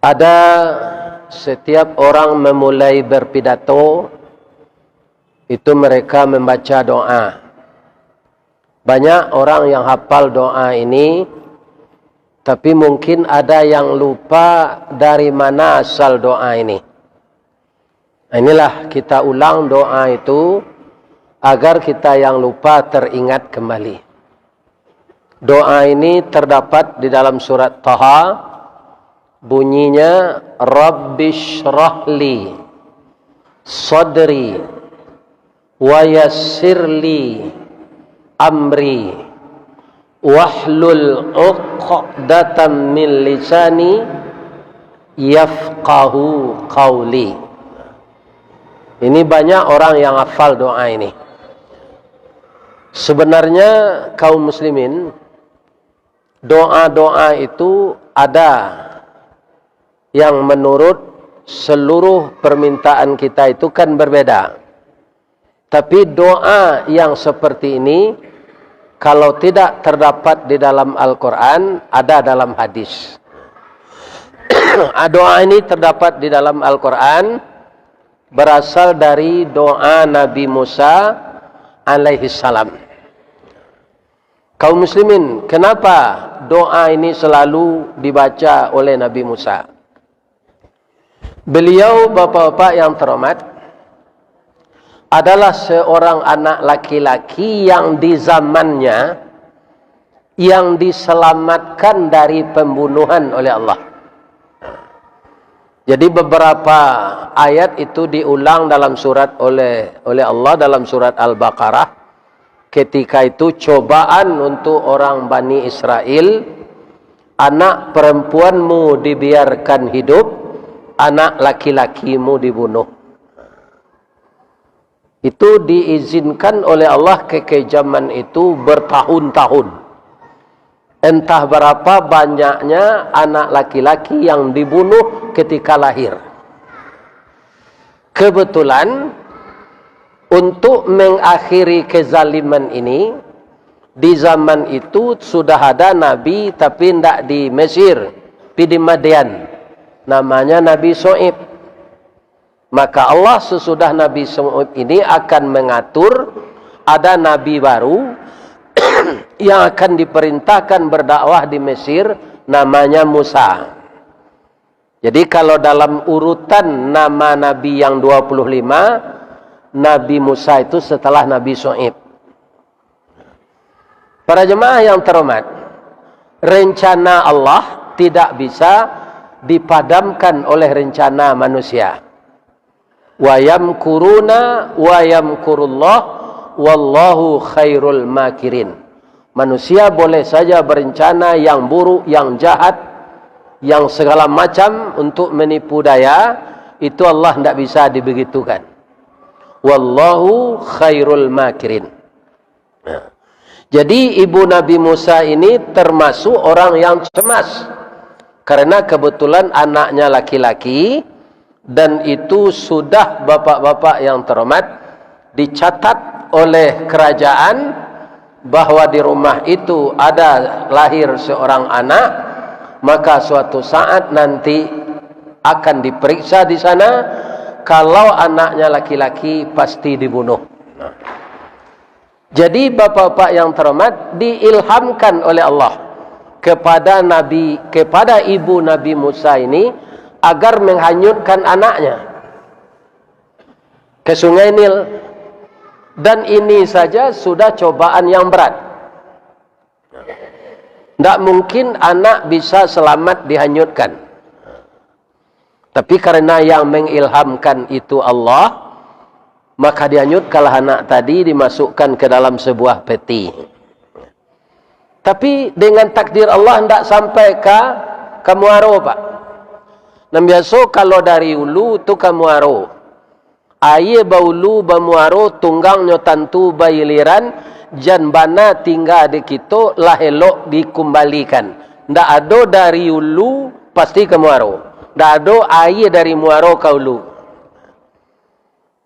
Ada setiap orang memulai berpidato, itu mereka membaca doa. Banyak orang yang hafal doa ini, tapi mungkin ada yang lupa dari mana asal doa ini. Inilah kita ulang doa itu, agar kita yang lupa teringat kembali. Doa ini terdapat di dalam surat Taha. Bunyinya Rabbishrahli sadri wa yassirli amri wahlul 'uqdatam min lisani yafqahu qawli. Ini banyak orang yang hafal doa ini. Sebenarnya kaum muslimin, doa-doa itu ada yang menurut seluruh permintaan kita itu kan berbeda. Tapi doa yang seperti ini, kalau tidak terdapat di dalam Al-Quran, ada dalam hadis. Doa ini terdapat di dalam Al-Quran, berasal dari doa Nabi Musa alaihissalam. Kaum muslimin, kenapa doa ini selalu dibaca oleh Nabi Musa? Beliau, bapak-bapak yang terhormat, adalah seorang anak laki-laki yang di zamannya yang diselamatkan dari pembunuhan oleh Allah. Jadi beberapa ayat itu diulang dalam surat oleh Allah dalam surat Al-Baqarah. Ketika itu cobaan untuk orang Bani Israel, anak perempuanmu dibiarkan hidup, anak laki-lakimu dibunuh. Itu diizinkan oleh Allah kekejaman itu bertahun-tahun. Entah berapa banyaknya anak laki-laki yang dibunuh ketika lahir. Kebetulan untuk mengakhiri kezaliman ini, di zaman itu sudah ada nabi tapi tidak di Mesir, tapi di Madian. Namanya Nabi Shu'aib. Maka Allah sesudah Nabi Shu'aib ini akan mengatur ada nabi baru yang akan diperintahkan berdakwah di Mesir, namanya Musa. Jadi kalau dalam urutan nama nabi yang 25, Nabi Musa itu setelah Nabi Shu'aib. Para jemaah yang terhormat, rencana Allah tidak bisa dipadamkan oleh rencana manusia. Wa yamkuruna wa yamkurullah wallahu khairul makirin. Manusia boleh saja berencana yang buruk, yang jahat, yang segala macam untuk menipu daya, itu Allah tidak bisa dibegitukan. Wallahu khairul makirin. Jadi ibu Nabi Musa ini termasuk orang yang cemas, karena kebetulan anaknya laki-laki, dan itu sudah bapak-bapak yang terhormat dicatat oleh kerajaan bahwa di rumah itu ada lahir seorang anak, maka suatu saat nanti akan diperiksa di sana, kalau anaknya laki-laki pasti dibunuh. Jadi bapak-bapak yang terhormat diilhamkan oleh Allah kepada ibu Nabi Musa ini agar menghanyutkan anaknya ke Sungai Nil, dan ini saja sudah cobaan yang berat. Tidak mungkin anak bisa selamat dihanyutkan, tapi karena yang mengilhamkan itu Allah, maka dihanyutkanlah anak tadi, dimasukkan ke dalam sebuah peti. Tapi dengan takdir Allah tidak sampai ke muaro, Pak. Dan biasa kalau dari ulu tu ke muaro, aye baulu bamuaro tunggang nyotantu bayiliran, jan bana tinggal di kita lah elok dikembalikan. Tidak ada dari ulu pasti ke muaro, tidak ada aye dari muaro ke ulu.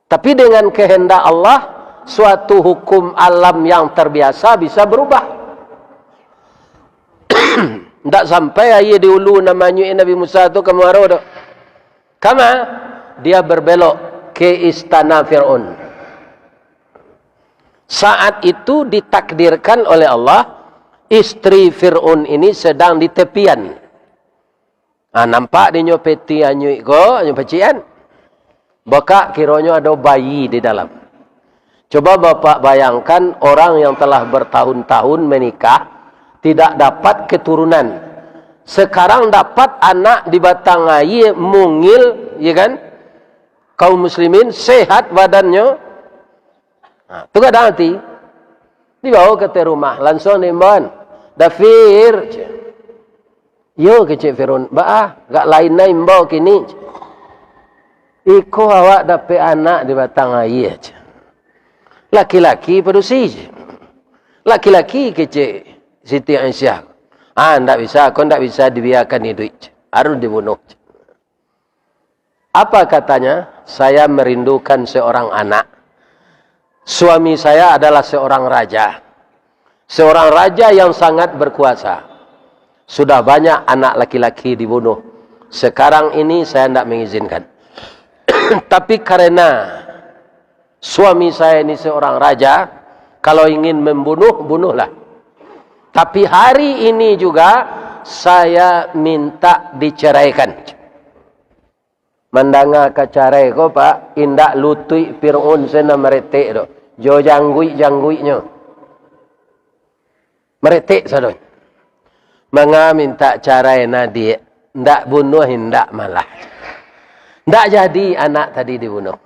Tapi dengan kehendak Allah, suatu hukum alam yang terbiasa bisa berubah. Tak sampai ayah di ulu namanya Nabi Musa tu kemaru tu. Kama dia berbelok ke istana Fir'aun. Saat itu ditakdirkan oleh Allah, istri Fir'aun ini sedang di tepian. Nampak dia nyopeti anyui ko, nyopecian. Baka kiranya ada bayi di dalam. Coba Bapak bayangkan orang yang telah bertahun-tahun menikah, tidak dapat keturunan. Sekarang dapat anak di batang air, mungil, ya kan? Kaum muslimin sehat badannya. Tu kan nanti dibawa ke rumah, langsung nimban. Dafir. Yo kecik Firun, gak lain naim bawa kini. Iko awak dapat anak di batang air. Laki-laki perusi. Laki-laki kecik Siti Aisyah. Tak bisa, kau tak bisa dibiarkan hidup. Harus dibunuh. Apa katanya? Saya merindukan seorang anak. Suami saya adalah seorang raja. Seorang raja yang sangat berkuasa. Sudah banyak anak laki-laki dibunuh. Sekarang ini saya tidak mengizinkan. Tapi karena suami saya ini seorang raja, kalau ingin membunuh, bunuhlah. Tapi hari ini juga saya minta diceraikan. Mandanga kacarai ko Pak, indak lutui Fir'aun sena meretik do. Jo janggui-jangguinya. Meretik sadon. Manga minta carai na dia, ndak bunuh ndak malah. Ndak jadi anak tadi dibunuh.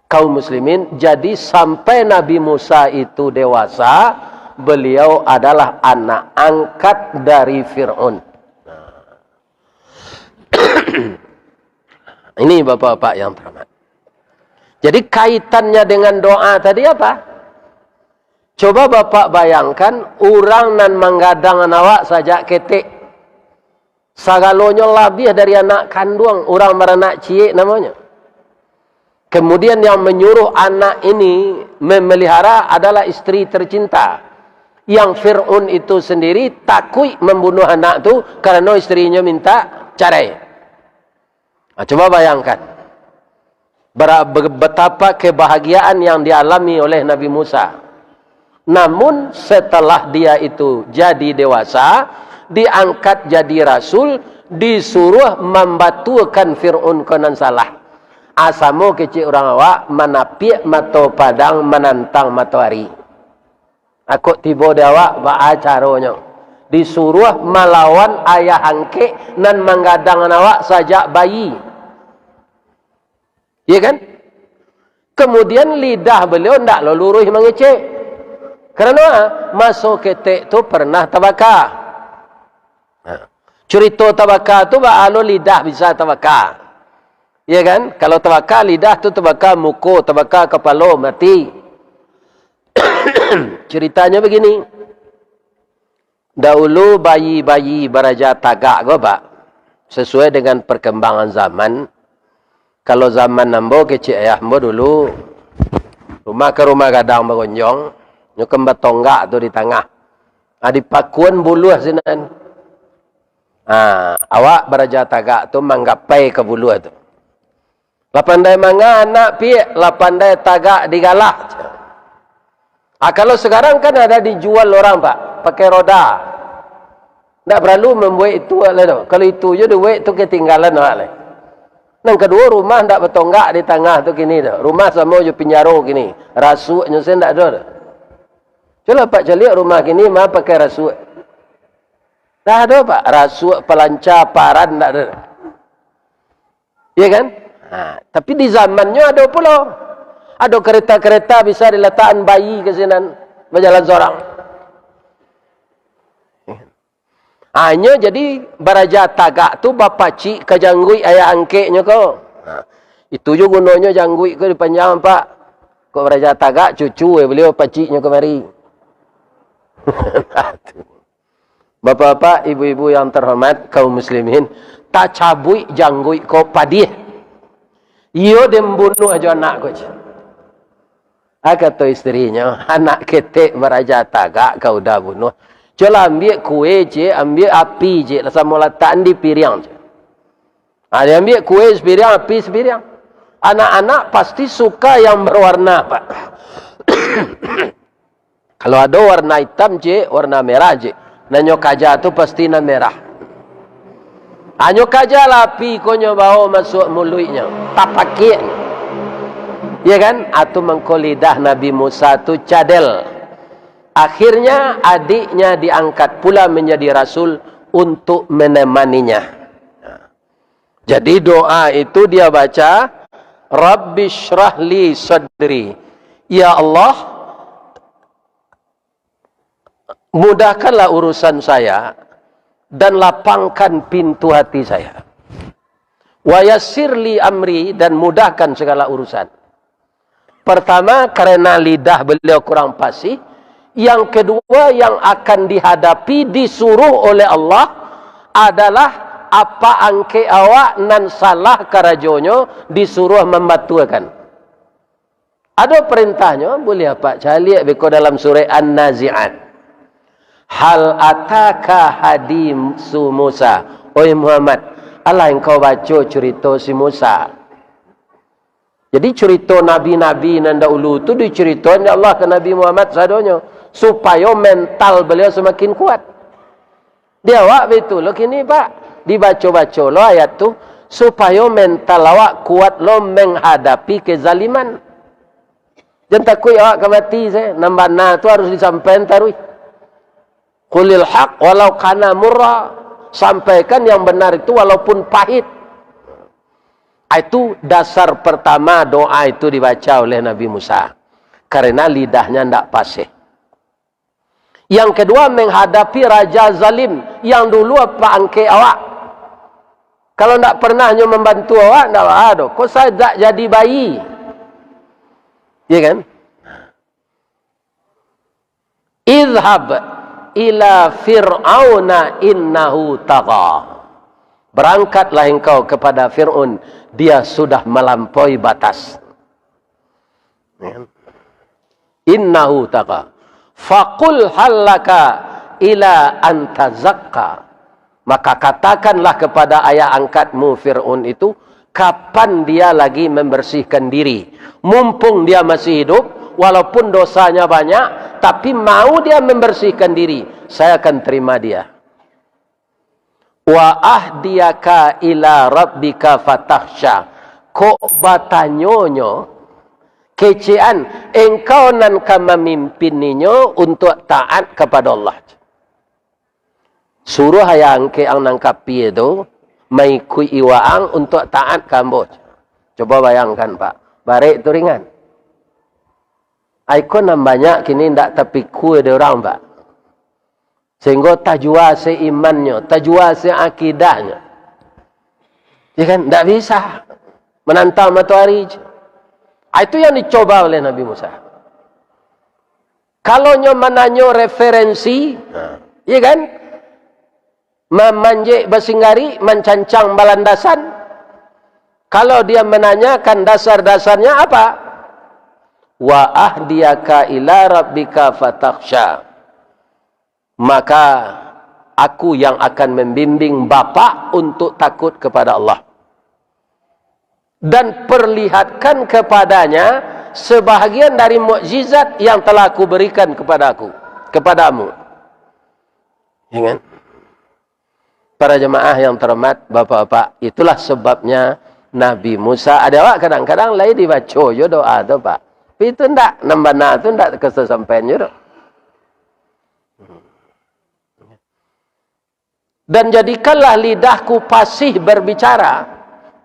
Kaum muslimin, jadi sampai Nabi Musa itu dewasa, beliau adalah anak angkat dari Fir'aun. Ini bapak-bapak yang terhormat. Jadi kaitannya dengan doa tadi apa? Coba bapak bayangkan, orang nan menggadang awak saja ketik. Sagalonya lebih dari anak kandung, orang beranak ciek namanya. Kemudian yang menyuruh anak ini memelihara adalah istri tercinta. Yang Fir'aun itu sendiri takut membunuh anak itu karena istrinya minta cerai. Coba bayangkan. Betapa kebahagiaan yang dialami oleh Nabi Musa. Namun setelah dia itu jadi dewasa, diangkat jadi rasul, disuruh membatukan Fir'aun konon salah. Asamu kecil orang awak menapiak mato padang menantang matahari. Aku tiba dewak ba'a caranya. Disuruh melawan ayah angke nan menggadang awak sajak bayi. Ya kan? Kemudian lidah beliau tidak luluruh mengecek. Kerana masuk ketek tu pernah tabaka. Cerita tabaka tu ba'alo lidah bisa tabaka. Ya kan? Kalau tabaka lidah tu tabaka muka, tabaka kepala mati. Ceritanya begini. Dahulu bayi-bayi beraja tagak ko Pak. Sesuai dengan perkembangan zaman. Kalau zaman nambo kecil ayah mbo dulu. Rumah ke rumah gadang bergonjong. Nyukem batonggak tu di tengah. Di pakuan buluh sinan. Awak beraja tagak tu manggapai ke buluh tu. Lapandai manga anak piak. Lapandai tagak digalak. Kalau sekarang kan ada dijual orang Pak. Pakai roda. Tak perlu membuat itu. Kalau itu je duit tu ketinggalan. Yang kedua rumah tak bertonggak di tengah tu kini. Rumah sama je pinjaro kini. Rasuknya saya tak ada. Coba Pak celiak rumah kini mah pakai rasuk. Tak ada Pak. Rasuk, pelancar, paran tak ada. Ya kan? Tapi di zamannya ada pula. Ada kereta-kereta bisa diletakkan bayi ke sini. Berjalan seorang. Hanya jadi baraja tagak tu bapa cik ke janggui ayah angkeknya kau. Itu juga gunanya janggui ke dipanjang Pak. Kau baraja tagak cucu beliau paciknya kemari. Bapak-bapak, ibu-ibu yang terhormat kaum muslimin, tak cabui janggui kau padih. Iyo dembunuh aja anak kau. Kata istrinya, anak ketek beraja tagak kau dah bunuh. Coba ambil kuih je, ambil api je, sama letak di piring je. Dia ambil kuih sepiring, api sepiring. Anak-anak pasti suka yang berwarna, Pak. Kalau ada warna hitam je, warna merah je. Nanyo kaja tu pasti na merah. Anyo kaja lah api konyo bawa masuk mulutnya. Tak pakai. Ya kan? Atau mengkolidah Nabi Musa tu cadel. Akhirnya adiknya diangkat pula menjadi rasul untuk menemaninya. Jadi doa itu dia baca, Rabbi syrah li sadri. Ya Allah, mudahkanlah urusan saya dan lapangkan pintu hati saya. Wa yassir li amri, dan mudahkan segala urusan. Pertama, karena lidah beliau kurang fasih. Yang kedua, yang akan dihadapi disuruh oleh Allah adalah apa angke awak nan salah karajonyo disuruh membatuakan. Ada perintahnya, boleh apa? Cari beko dalam surah An-Nazi'at. Hal ataka hadisu Musa. Oi Muhammad, Allah yang kau baca cerita si Musa. Jadi cerita nabi-nabi nan dahulu tu diceritakan oleh Allah ke Nabi Muhammad sadonyo supaya mental beliau semakin kuat. Dia awak betul lo kini Pak, dibaca-baca lo ayat tu supaya mental awak kuat lo menghadapi kezaliman. Jangan takut awak akan mati saya. Nambana tu harus disampaikan tarui. Qulil haq walau kana murra. Sampaikan yang benar itu walaupun pahit. Itu dasar pertama doa itu dibaca oleh Nabi Musa. Karena lidahnya tidak fasih. Yang kedua, menghadapi raja zalim. Yang dulu apa angke awak. Kalau tidak pernah membantu awak, tidak ada. Kok saya tak jadi bayi? Ya kan? Izhab ila fir'auna innahu tagha. Berangkatlah engkau kepada Fir'aun, dia sudah melampaui batas. Innahu tagha. Faqul hallaka ila antazakka. Maka katakanlah kepada ayah angkatmu Fir'aun itu, kapan dia lagi membersihkan diri. Mumpung dia masih hidup, walaupun dosanya banyak, tapi mau dia membersihkan diri, saya akan terima dia. Wa ahdiyaka ila rabbika fatakhsha. Kok batanyonyo kecean engkau nan ka memimpinnya untuk taat kepada Allah. Suruh hayang ke ang nangkapi itu mai kui iwaang untuk taat kambo. Coba bayangkan Pak, barek itu ringan. Aikon nam banyak kini ndak tapi kui de orang Pak. Sehingga tajwa seimannya, tajwa seakidahnya. Ya kan? Tak bisa menantang matahari. Itu yang dicoba oleh Nabi Musa. Kalau menanyo referensi, ya kan? Memanjik bersinggari, mencancang balandasan. Kalau dia menanyakan dasar-dasarnya apa? Wa ahdiyaka ila rabbika fatakhsha. Maka aku yang akan membimbing bapa untuk takut kepada Allah. Dan perlihatkan kepadanya sebahagian dari mukjizat yang telah aku berikan kepadamu. Ya kan? Para jemaah yang terhormat, bapak-bapak, itulah sebabnya Nabi Musa, ada awak kadang-kadang lain dibaca yo doa tu Pak. Tapi itu ndak, nambana tu ndak kesampaian yo. Dan jadikanlah lidahku fasih berbicara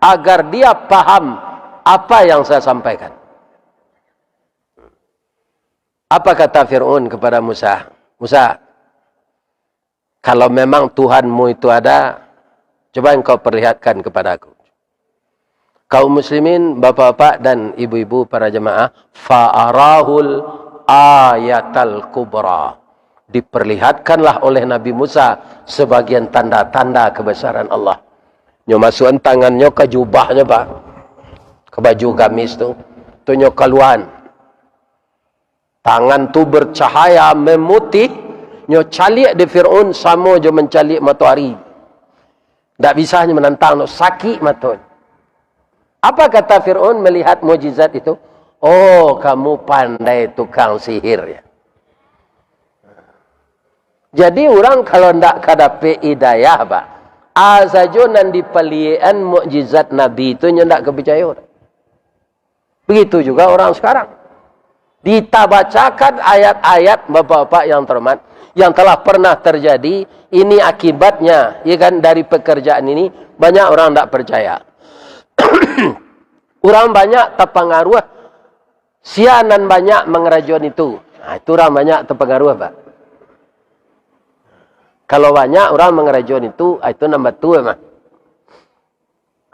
agar dia paham apa yang saya sampaikan. Apa kata Fir'aun kepada Musa? Musa, kalau memang Tuhanmu itu ada, coba engkau perlihatkan kepadaku. Kaum muslimin, bapak-bapak dan ibu-ibu para jemaah, fa'arahul ayatal kubra. Diperlihatkanlah oleh Nabi Musa sebagian tanda-tanda kebesaran Allah. Nyo masukan tangannya ke jubahnya Pak. Ke baju gamis tu. Tu nyo keluhan. Tangan tu bercahaya memutih. Nyo calik di Fir'aun sama je mencalik matahari. Tak bisa hanya menantang, no, sakit mata. Apa kata Fir'aun melihat mukjizat itu? Oh, kamu pandai tukang sihir ya. Jadi orang kalau ndak kadapi hidayah, Pak, saja nan dipelian mukjizat Nabi itu ndak kepercaya. Begitu juga orang sekarang. Ditabacakan ayat-ayat bapak-bapak yang terhormat yang telah pernah terjadi, ini akibatnya, ya kan, dari pekerjaan ini banyak orang tak percaya. Orang banyak terpengaruh, sianan banyak mengerajaan itu. Nah, itu orang banyak terpengaruh, Pak. Kalau banyak orang mengerajaan itu nombor 2 mah.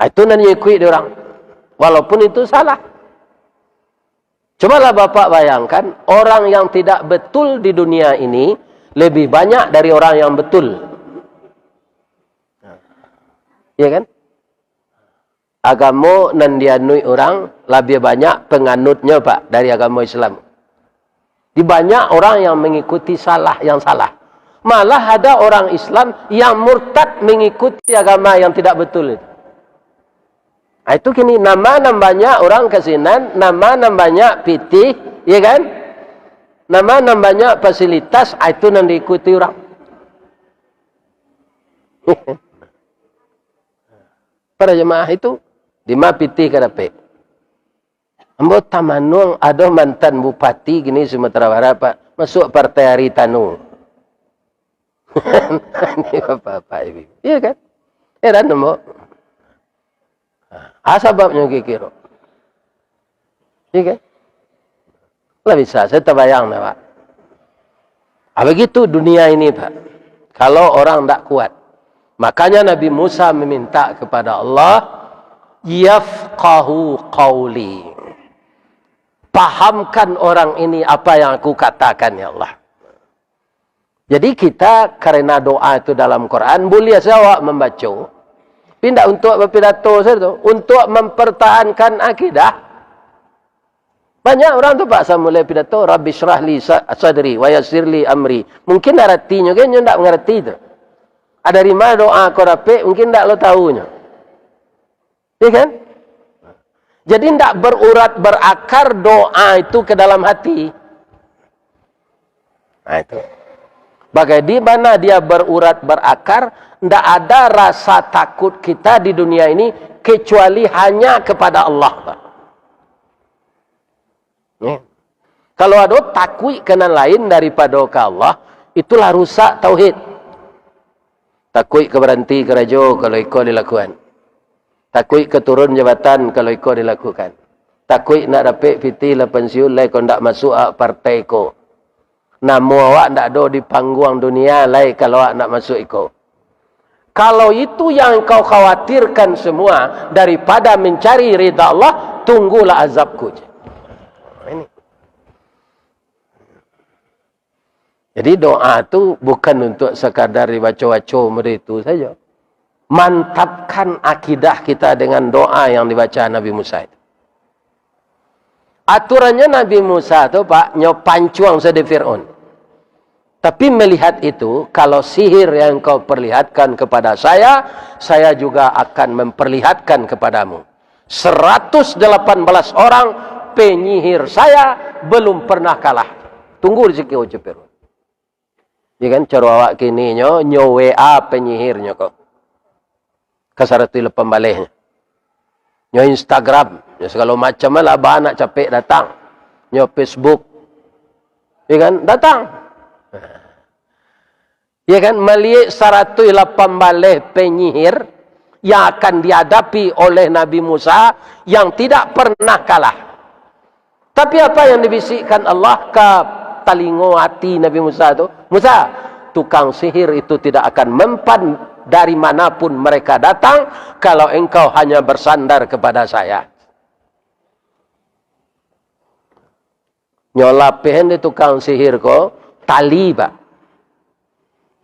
Itu nan ikut dia orang. Walaupun itu salah. Cobalah Bapak bayangkan, orang yang tidak betul di dunia ini lebih banyak dari orang yang betul. Ya kan? Agama nan dianui orang lebih banyak penganutnya, Pak, dari agama Islam. Di banyak orang yang mengikuti yang salah. Malah ada orang Islam yang murtad mengikuti agama yang tidak betul itu. Nah, itu kini nama banyak orang kesinan, nama banyak pitih, ya kan? Nama banyak fasilitas, itu yang diikuti orang. Para jemaah itu di pitih kadape. Ambo tamanung ada mantan bupati gini Sumatera Barat, Pak, masuk partai Haritanu. Ini bapak ibu, iya kan? Dan nemu. Sebabnya kira, iya kan? Lah bisa, saya terbayang, Pak. Begitu dunia ini, Pak. Kalau orang tak kuat, makanya Nabi Musa meminta kepada Allah, yafqahu qawli. Pahamkan orang ini apa yang aku katakan, ya Allah. Jadi kita karena doa itu dalam Quran, boleh saja membaca. Tidak untuk berpidato saja, untuk mempertahankan akidah. Banyak orang tu Pak, saya mulai pidato, Rabbi syrah li sadri wa yassir li amri. Mungkin dah artinya, kan you tak mengerti tu. Ada dari mana doa kau dapat, mungkin tak lo tahunya. Ya kan? Jadi tidak berurat berakar doa itu ke dalam hati. Nah itu. Bagaimana dia berurat berakar, tidak ada rasa takut kita di dunia ini kecuali hanya kepada Allah, Pak. Ya. Kalau ada takut kena lain daripada ke Allah, itulah rusak tauhid. Takut ke berhenti kerja kalau ikut dilakukan. Takut ke turun jabatan kalau ikut dilakukan. Takut nak dapat fiti la pensiun lai kau tak masuk partai ko. Nama awak tak ada di panggung dunia lai kalau awak nak masuk ikut. Kalau itu yang kau khawatirkan semua daripada mencari ridha Allah, tunggulah azabku. Ini. Jadi doa itu bukan untuk sekadar dibaca-baca begitu saja. Mantapkan akidah kita dengan doa yang dibaca Nabi Musa itu. Aturannya Nabi Musa itu, Pak, nyopancuang sedih Fir'aun. Tapi melihat itu, kalau sihir yang kau perlihatkan kepada saya juga akan memperlihatkan kepadamu. 118 orang penyihir saya belum pernah kalah. Tunggu di situ Fir'aun. Ya kan, cara awak kini nyo WA penyihirnya kok. Kasarati lepas balihnya. Nyo Instagram, nyo segala macam lah bahan nak capek datang. Nyo Facebook. Ya kan, datang. Ya kan, melihat 118 penyihir yang akan dihadapi oleh Nabi Musa yang tidak pernah kalah. Tapi apa yang dibisikkan Allah ke talingo hati Nabi Musa itu? Musa, tukang sihir itu tidak akan mempan dari manapun mereka datang kalau engkau hanya bersandar kepada saya. Nyolapen di tukang sihir ko tali, Pak.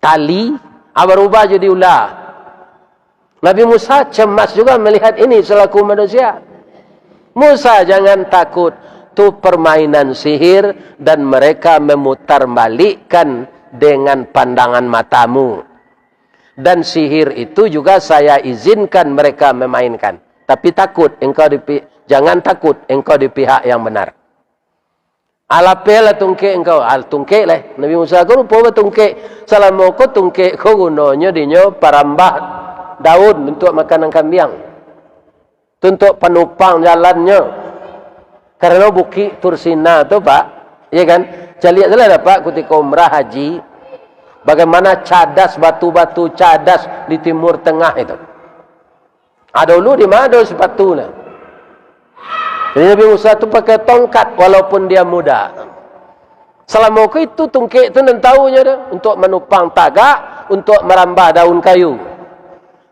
Tali berubah jadi ular. Nabi Musa cemas juga melihat ini selaku manusia. Musa, jangan takut. Itu permainan sihir dan mereka memutarbalikkan dengan pandangan matamu. Dan sihir itu juga saya izinkan mereka memainkan. Tapi takut engkau jangan takut engkau di pihak yang benar. Alapela tungke engkau, al tungke lah. Nabi Musa ko rupa tungke. Selama ko tungke ko gunanya dinyo parambah daun untuk makanan kambing. Untuk penupang jalannya. Karena Bukit Tursina tu Pak, ya kan? Saya lihat salah Pak ketika umrah haji, bagaimana cadas batu-batu cadas di Timur Tengah itu. Ada dulu di mana ada sepatu lah. Jadi Nabi Musa tu pakai tongkat walaupun dia muda. Selama itu tungkik tu dan tahunya dah untuk menupang tagak, untuk merambah daun kayu.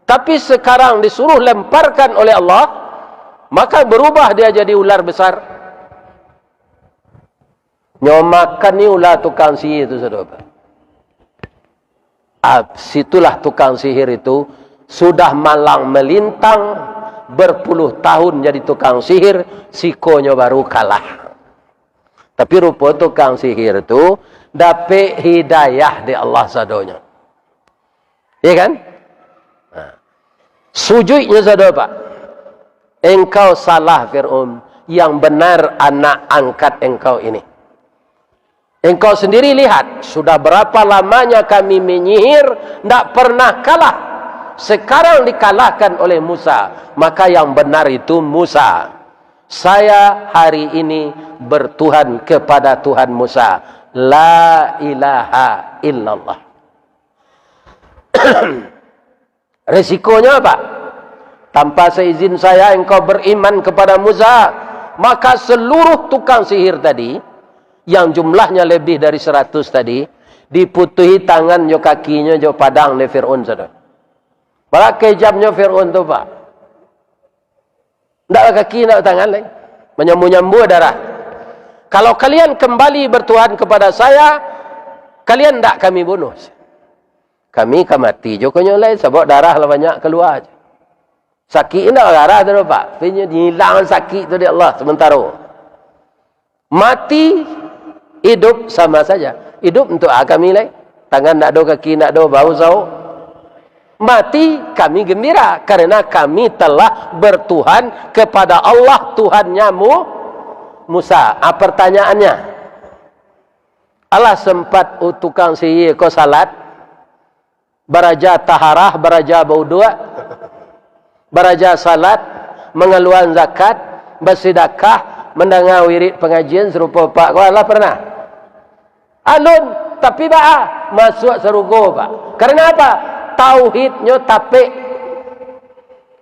Tapi sekarang disuruh lemparkan oleh Allah, maka berubah dia jadi ular besar. Nyomakan ni ular tukang sihir itu saudara. Situlah tukang sihir itu sudah malang melintang berpuluh tahun jadi tukang sihir, sikonya baru kalah. Tapi rupa tukang sihir itu dapat hidayah di Allah sadonya. Ya kan? Nah. Sujudnya saudara Pak. Engkau salah Fir'aun, yang benar anak angkat engkau ini. Engkau sendiri lihat, sudah berapa lamanya kami menyihir, tidak pernah kalah. Sekarang dikalahkan oleh Musa. Maka yang benar itu Musa. Saya hari ini bertuhan kepada Tuhan Musa. La ilaha illallah. Resikonya apa? Tanpa seizin saya engkau beriman kepada Musa. Maka seluruh tukang sihir tadi, yang jumlahnya lebih dari 100 tadi, diputuhi tangan jo kakinya jo padang le Fir'aun saudara. Para kejamnya Fir'aun tu Pak. Tidak kaki, tidak tangan lagi. Menyambu-nyambu darah. Kalau kalian kembali bertuhan kepada saya, kalian tidak kami bunuh. Kami akan mati. Jokonya lain sebab darah lah banyak keluar. Sakit tidak darah tu Pak. Hilang sakit tu di Allah sementara. Mati, hidup sama saja. Hidup untuk kami lain. Tangan tidak ada, kaki tidak ada, bau sauk. Mati kami gembira karena kami telah bertuhan kepada Allah Tuhannya Musa. Pertanyaannya, Allah sempat tukang sihir kau salat, beraja taharah, beraja baudu', beraja salat, mengeluarkan zakat, bersedekah, mendengar wirid pengajian serupa Pak kau Allah pernah? Alun tapi ba'a masuk surga Pak. Karena apa? Tauhidnya tapik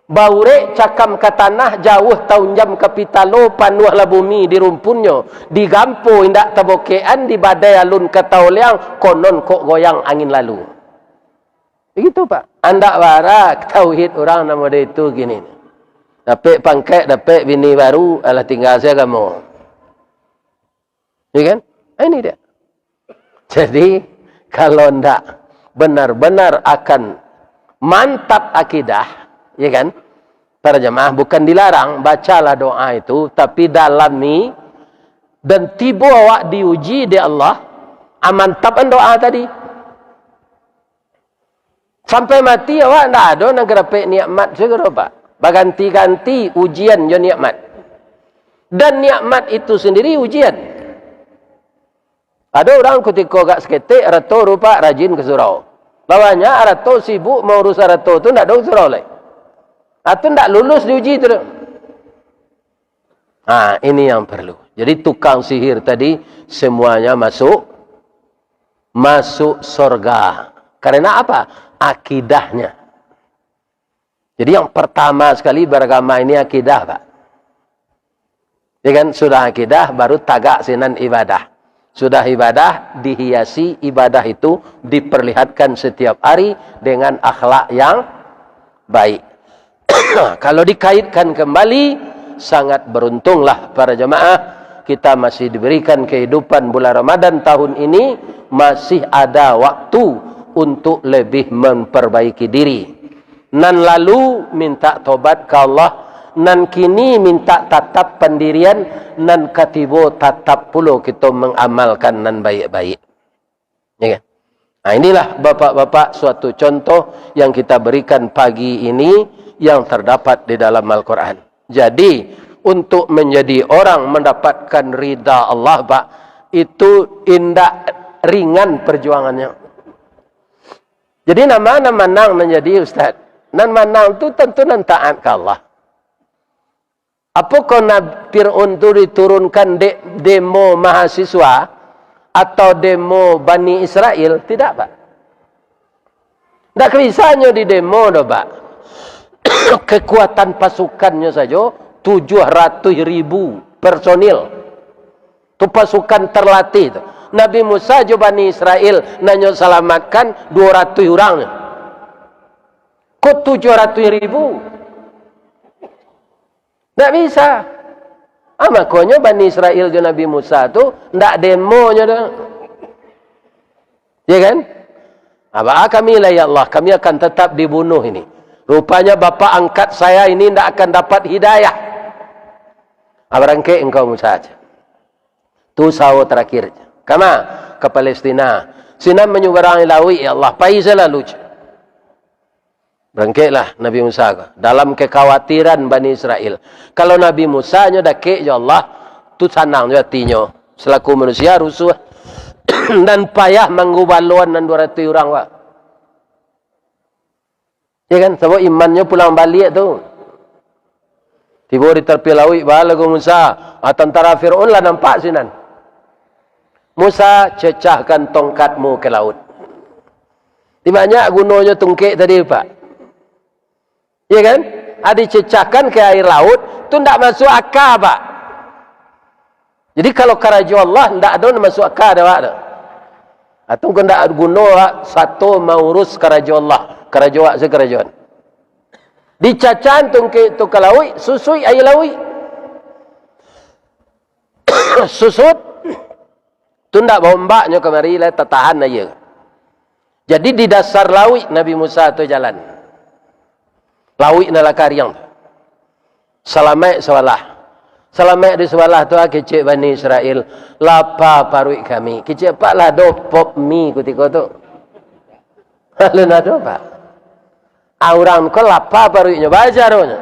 baure cakam ke tanah jauh tahun jam kapitalo panuhlah bumi di rumpunnya digampo indak tabokean di badai alun ke tauliang konon kok goyang angin lalu. Begitu Pak. Anda warak tauhid orang nama dia itu gini. Dapat pangkat, dapat bini baru, alah tinggal saya kamu. Ya kan? Ini dia. Jadi kalau ndak benar-benar akan mantap akidah, ya kan? Para jemaah bukan dilarang bacalah doa itu, tapi dalami dan tiba awak diuji di Allah, amantapan doa tadi. Sampai mati awak ndak ada nak gerapek nikmat segera Pak. Baganti-ganti ujian jo nikmat. Dan nikmat itu sendiri ujian. Ada orang ketika agak seketik, rato rupa rajin ke surau. Bawahnya rato sibuk mau urus rato tu tidak ada surau lagi. Atau tidak lulus diuji tu. Nah, ini yang perlu. Jadi tukang sihir tadi semuanya masuk surga. Karena apa? Akidahnya. Jadi yang pertama sekali beragama ini akidah Pak. Ya kan? Sudah akidah baru tagak sinan ibadah. Sudah ibadah, dihiasi ibadah itu diperlihatkan setiap hari dengan akhlak yang baik. Kalau dikaitkan kembali, sangat beruntunglah para jemaah. Kita masih diberikan kehidupan bulan Ramadan tahun ini, masih ada waktu untuk lebih memperbaiki diri. Nan lalu minta tobat ke Allah, nan kini minta tatap pendirian, nan katibo tatap puluh kita mengamalkan nan baik-baik. Ya kan? Nah, inilah bapak-bapak suatu contoh yang kita berikan pagi ini yang terdapat di dalam Al-Quran. Jadi, untuk menjadi orang mendapatkan ridha Allah, Pak, itu indah ringan perjuangannya. Jadi, nama menang menjadi ustaz. Nan menang itu tentu nan taat ke Allah. Apakah Nabi Fir'aun itu diturunkan demo mahasiswa atau demo Bani Israel? Tidak, Pak. Tidak bisanya di demo, Pak. Kekuatan pasukannya saja 700.000 personil. Itu pasukan terlatih. Itu. Nabi Musa jo Bani Israel nanya selamatkan 200 orangnya. Kok 700.000? Tidak bisa. Makanya Bani Israel dan Nabi Musa tu tidak demonya dah. Ya kan? Apa kami lah ya Allah, kami akan tetap dibunuh ini. Rupanya bapa angkat saya ini tidak akan dapat hidayah. Berangkai engkau Musa saja. Tu sawo terakhir. Kama ke Palestina. Sina menyubarangi lawi ya Allah, pai selalu. Berangkailah Nabi Musa dalam kekhawatiran Bani Israel. Kalau Nabi Musa nya dakik ya Allah, tu sanang hatinya. Selaku manusia rusuh dan payah menggubaluan dan 200 orang, Pak. Ya kan? Sebab imannya pulang balik tu. Tiba diterpilawi bala ke Musa. Tentara Fir'aun lah nampak sinan. Musa, cecahkan tongkatmu ke laut. Banyak gunanya tungkik tadi, Pak. Ya kan? Dicecahkan ke air laut, itu tidak masuk akal, Pak. Jadi kalau kerajaan Allah tidak ada masuk akal dah, Pak. Atau tidak guna satu mengurus kerajaan Allah. Kerajaan sekerajaan. Dicacan tungkik itu ke laut, susui air laut. Susut. Itu tidak bombaknya kemari, tertahan aja. Jadi di dasar laut Nabi Musa itu jalan. Lawi nala karyang. Salamek sewalah. Salamek di sewalah tu kecik Bani Israel. Lapa parui kami. Kecik pak lah do pop mi ketika tu. Lalu nado pak. Orang ko lapa paruinya baca donya.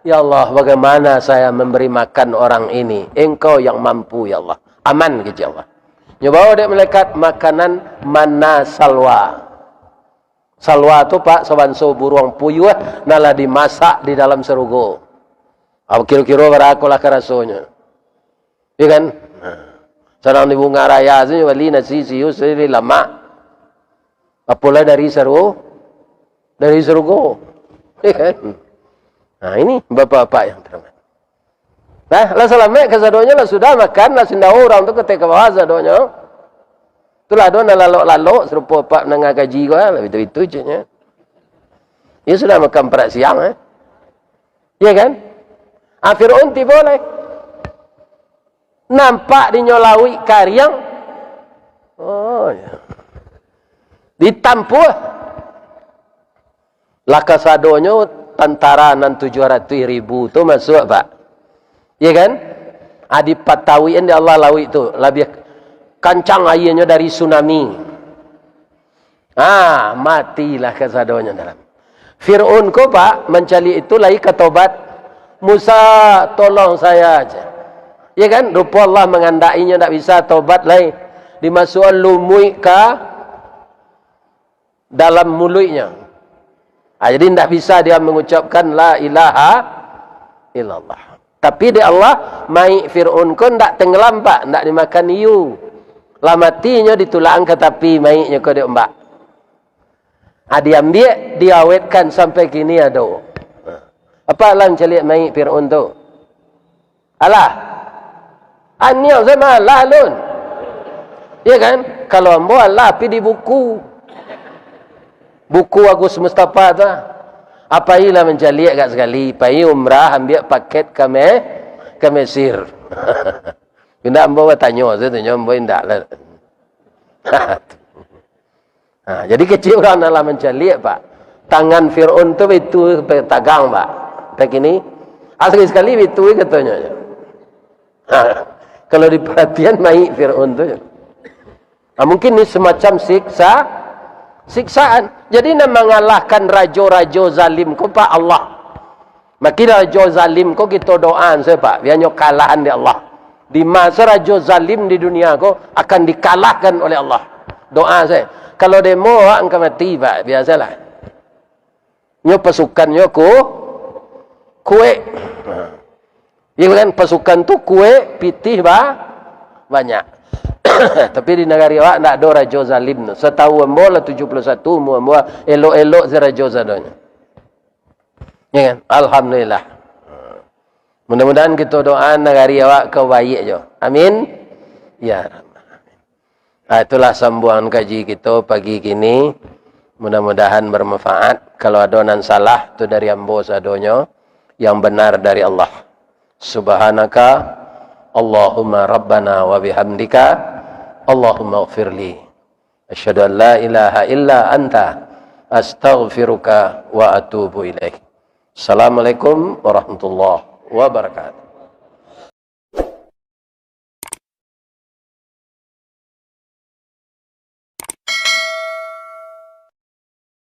Ya Allah, bagaimana saya memberi makan orang ini? Engkau yang mampu ya Allah. Aman kecik Allah. Nyobawa dek melekat makanan mana salwa. Salwa tu Pak, sabanso buruang puyuh nala dimasak di dalam serugo. Kira-kira berakulah kerasonya. Ya kan? Sarang di bunga raya tu wali nasi siu sendiri lama. Apalah dari serugo? Dari serugo. Ya kan? Nah, ini bapak-bapak yang terang. Nah, lah salamek kesadonya lah sudah makan lah sendau orang tu ketika bawah sadonya. Itulah doa lalok-lalok serupa pak nengah gaji gua lah itu je nya. Ya sudah makan perak siang Ya kan? Fir'aun ti boleh. Nampak di nyolawi karyang. Oh ya. Ditampuh. Laka sadonyo tentara nan 700.000 tu masuk, Pak. Ya kan? Dipatawiin di Allah lawi tu lebih kancang airnya dari tsunami. Matilah kesadonya dalam. Fir'aun ko Pak mencari itu lagi ketobat. Musa tolong saya aja. Ya kan? Rupa Allah mengandainya tak bisa tobat lagi. Dimasukkan lumui ke dalam mulutnya. Jadi tidak bisa dia mengucapkan la ilaha illallah. Tapi di Allah mai Fir'aun ko tidak tenggelam Pak, tidak dimakan hiu. Lah matinya ditulang ke tepi maiknya ke diembak. Diambil, diawetkan sampai kini ada. Apa alam celiak maik Fir'aun tu? Alah. Aniau sama Allah lun. Ya kan? Kalau ambo Allah pergi di buku. Buku Agus Mustafa tu. Apa ilah menceliak kat sekali. Pergi umrah ambil paket ke Mesir. Tidak ambo tanya, saya tanya ambo tidak lah. Jadi kecil orang dalam mencari Pak. Tangan Fir'aun itu tagang Pak. Begini, asli sekali itu katanya. Kalau diperhatian mai Fir'aun tu. Mungkin ini semacam siksaan. Jadi nak mengalahkan raja-raja zalim ko Pak Allah. Makin raja zalim ko kita doaan saya Pak, biar nyok kalahan di Allah. Di masa raja zalim di dunia ko akan dikalahkan oleh Allah. Doa saya. Kalau demo angka mati Pak, biasalah. Nyok pasukannya kue. Ya kan pasukan tu kue pitih banyak. Tapi di negara awak tak ada raja zalim. Setahu ambo lah 71 ambo elok-elok si raja zadonya. Ya kan? Alhamdulillah. Mudah-mudahan kita doa negara awak kau baik je. Amin. Ya. Itulah sambungan kaji kita pagi kini. Mudah-mudahan bermanfaat. Kalau ada nan salah tu dari ambo sadonya, yang benar dari Allah. Subhanaka Allahumma rabbana wa bihamdika Allahumma ighfirli. Asyhadu an la ilaha illa anta astaghfiruka wa atubu ilaik. Assalamualaikum warahmatullahi wabarakatuh.